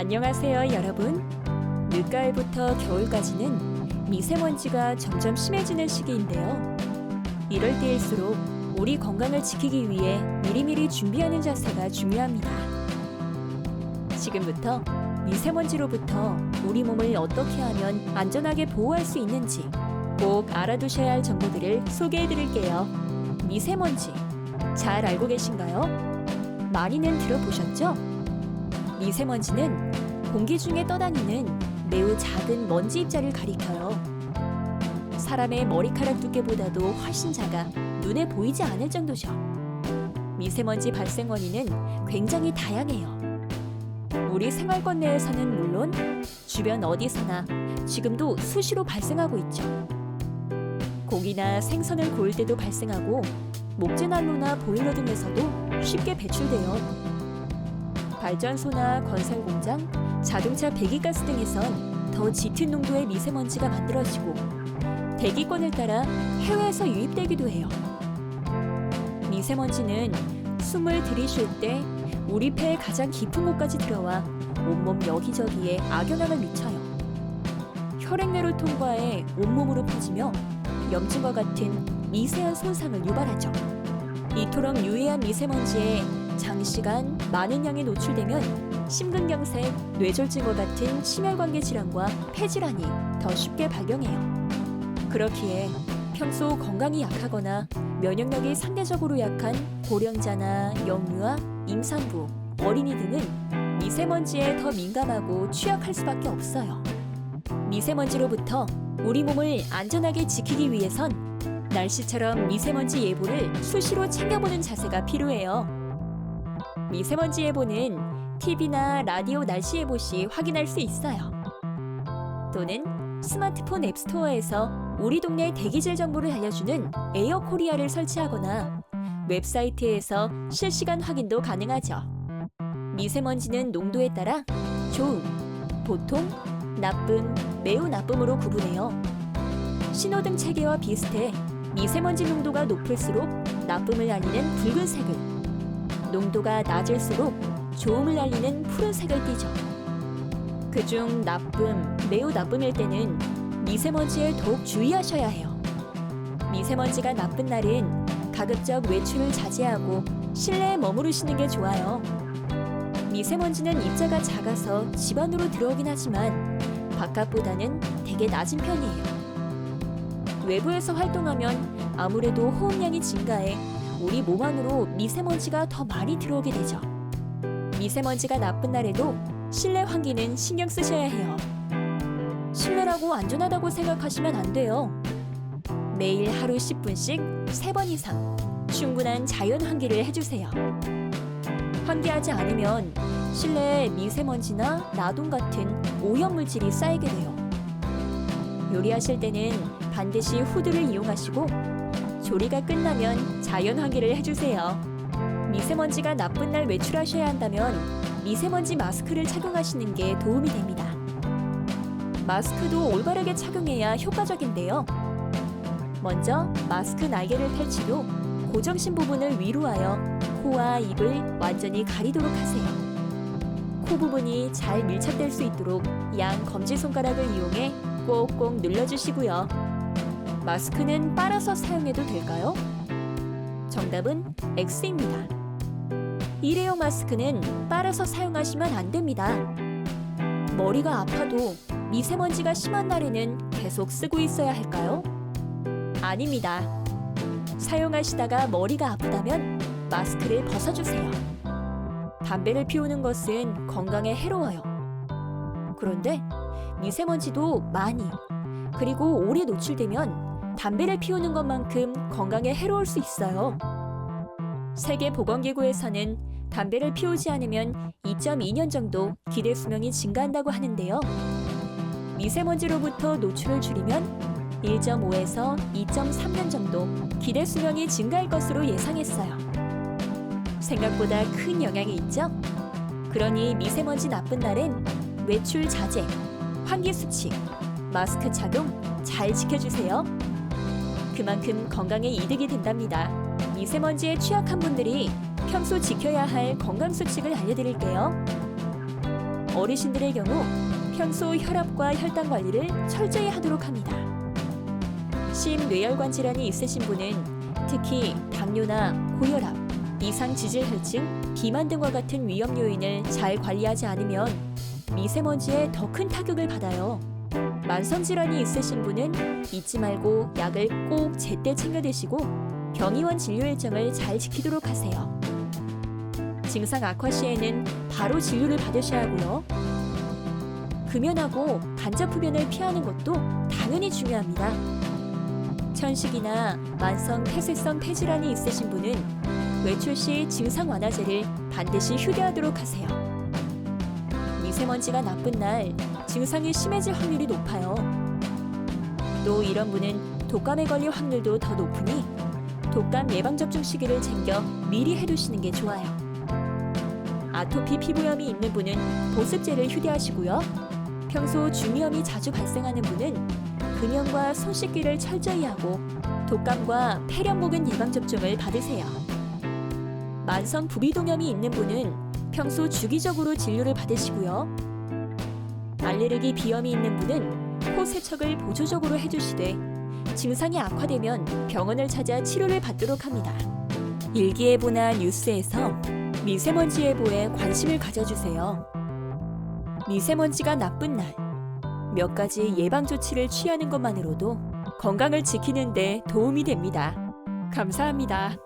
안녕하세요, 여러분. 늦가을부터 겨울까지는 미세먼지가 점점 심해지는 시기인데요. 이럴 때일수록 우리 건강을 지키기 위해 미리미리 준비하는 자세가 중요합니다. 지금부터 미세먼지로부터 우리 몸을 어떻게 하면 안전하게 보호할 수 있는지 꼭 알아두셔야 할 정보들을 소개해 드릴게요. 미세먼지, 잘 알고 계신가요? 많이는 들어보셨죠? 미세먼지는 공기 중에 떠다니는 매우 작은 먼지 입자를 가리켜요. 사람의 머리카락 두께보다도 훨씬 작아 눈에 보이지 않을 정도죠. 미세먼지 발생 원인은 굉장히 다양해요. 우리 생활권 내에서는 물론 주변 어디서나 지금도 수시로 발생하고 있죠. 고기나 생선을 구울 때도 발생하고 목재난로나 보일러 등에서도 쉽게 배출돼요. 발전소나 건설 공장, 자동차 배기가스 등에선 더 짙은 농도의 미세먼지가 만들어지고 대기권을 따라 해외에서 유입되기도 해요. 미세먼지는 숨을 들이쉴 때 우리 폐의 가장 깊은 곳까지 들어와 온몸 여기저기에 악영향을 미쳐요. 혈액내를 통과해 온몸으로 퍼지며 염증과 같은 미세한 손상을 유발하죠. 이토록 유해한 미세먼지에 장시간 많은 양에 노출되면 심근경색, 뇌졸중과 같은 심혈관계 질환과 폐질환이 더 쉽게 발병해요. 그렇기에 평소 건강이 약하거나 면역력이 상대적으로 약한 고령자나 영유아, 임산부, 어린이 등은 미세먼지에 더 민감하고 취약할 수밖에 없어요. 미세먼지로부터 우리 몸을 안전하게 지키기 위해선 날씨처럼 미세먼지 예보를 수시로 챙겨보는 자세가 필요해요. 미세먼지 예보는 TV나 라디오 날씨 예보 시 확인할 수 있어요. 또는 스마트폰 앱스토어에서 우리 동네 대기질 정보를 알려주는 에어코리아를 설치하거나 웹사이트에서 실시간 확인도 가능하죠. 미세먼지는 농도에 따라 좋음, 보통, 나쁨, 매우 나쁨으로 구분해요. 신호등 체계와 비슷해 미세먼지 농도가 높을수록 나쁨을 알리는 붉은색을, 농도가 낮을수록 좋음을 알리는 푸른색을 띠죠. 그중 나쁨, 매우 나쁨일 때는 미세먼지에 더욱 주의하셔야 해요. 미세먼지가 나쁜 날은 가급적 외출을 자제하고 실내에 머무르시는 게 좋아요. 미세먼지는 입자가 작아서 집 안으로 들어오긴 하지만 바깥보다는 되게 낮은 편이에요. 외부에서 활동하면 아무래도 호흡량이 증가해 우리 몸 안으로 미세먼지가 더 많이 들어오게 되죠. 미세먼지가 나쁜 날에도 실내 환기는 신경 쓰셔야 해요. 실내라고 안전하다고 생각하시면 안 돼요. 매일 하루 10분씩 3번 이상 충분한 자연 환기를 해주세요. 환기하지 않으면 실내에 미세먼지나 라돈 같은 오염물질이 쌓이게 돼요. 요리하실 때는 반드시 후드를 이용하시고 조리가 끝나면 자연 환기를 해주세요. 미세먼지가 나쁜 날 외출하셔야 한다면 미세먼지 마스크를 착용하시는 게 도움이 됩니다. 마스크도 올바르게 착용해야 효과적인데요. 먼저 마스크 날개를 펼치고 고정심 부분을 위로 하여 코와 입을 완전히 가리도록 하세요. 코 부분이 잘 밀착될 수 있도록 양 검지손가락을 이용해 꼭꼭 눌러주시고요. 마스크는 빨아서 사용해도 될까요? 정답은 X입니다. 일회용 마스크는 빨아서 사용하시면 안 됩니다. 머리가 아파도 미세먼지가 심한 날에는 계속 쓰고 있어야 할까요? 아닙니다. 사용하시다가 머리가 아프다면 마스크를 벗어주세요. 담배를 피우는 것은 건강에 해로워요. 그런데 미세먼지도 많이 그리고 오래 노출되면 담배를 피우는 것만큼 건강에 해로울 수 있어요. 세계보건기구에서는 담배를 피우지 않으면 2.2년 정도 기대 수명이 증가한다고 하는데요. 미세먼지로부터 노출을 줄이면 1.5에서 2.3년 정도 기대 수명이 증가할 것으로 예상했어요. 생각보다 큰 영향이 있죠? 그러니 미세먼지 나쁜 날엔 외출 자제, 환기 수칙, 마스크 착용 잘 지켜주세요. 그만큼 건강에 이득이 된답니다. 미세먼지에 취약한 분들이 평소 지켜야 할 건강 수칙을 알려드릴게요. 어르신들의 경우 평소 혈압과 혈당 관리를 철저히 하도록 합니다. 심뇌혈관 질환이 있으신 분은 특히 당뇨나 고혈압, 이상 지질혈증, 비만 등과 같은 위험 요인을 잘 관리하지 않으면 미세먼지에 더 큰 타격을 받아요. 만성 질환이 있으신 분은 잊지 말고 약을 꼭 제때 챙겨 드시고 병의원 진료 일정을 잘 지키도록 하세요. 증상 악화 시에는 바로 진료를 받으셔야 하고요. 금연하고 간접 흡연을 피하는 것도 당연히 중요합니다. 천식이나 만성 폐쇄성 폐질환이 있으신 분은 외출 시 증상 완화제를 반드시 휴대하도록 하세요. 미세먼지가 나쁜 날 증상이 심해질 확률이 높아요. 또 이런 분은 독감에 걸릴 확률도 더 높으니 독감 예방접종 시기를 챙겨 미리 해두시는 게 좋아요. 아토피 피부염이 있는 분은 보습제를 휴대하시고요. 평소 중이염이 자주 발생하는 분은 금연과 손 씻기를 철저히 하고 독감과 폐렴목은 예방접종을 받으세요. 만성 부비동염이 있는 분은 평소 주기적으로 진료를 받으시고요. 알레르기 비염이 있는 분은 코 세척을 보조적으로 해주시되 증상이 악화되면 병원을 찾아 치료를 받도록 합니다. 일기예보나 뉴스에서 미세먼지 예보에 관심을 가져주세요. 미세먼지가 나쁜 날, 몇 가지 예방 조치를 취하는 것만으로도 건강을 지키는 데 도움이 됩니다. 감사합니다.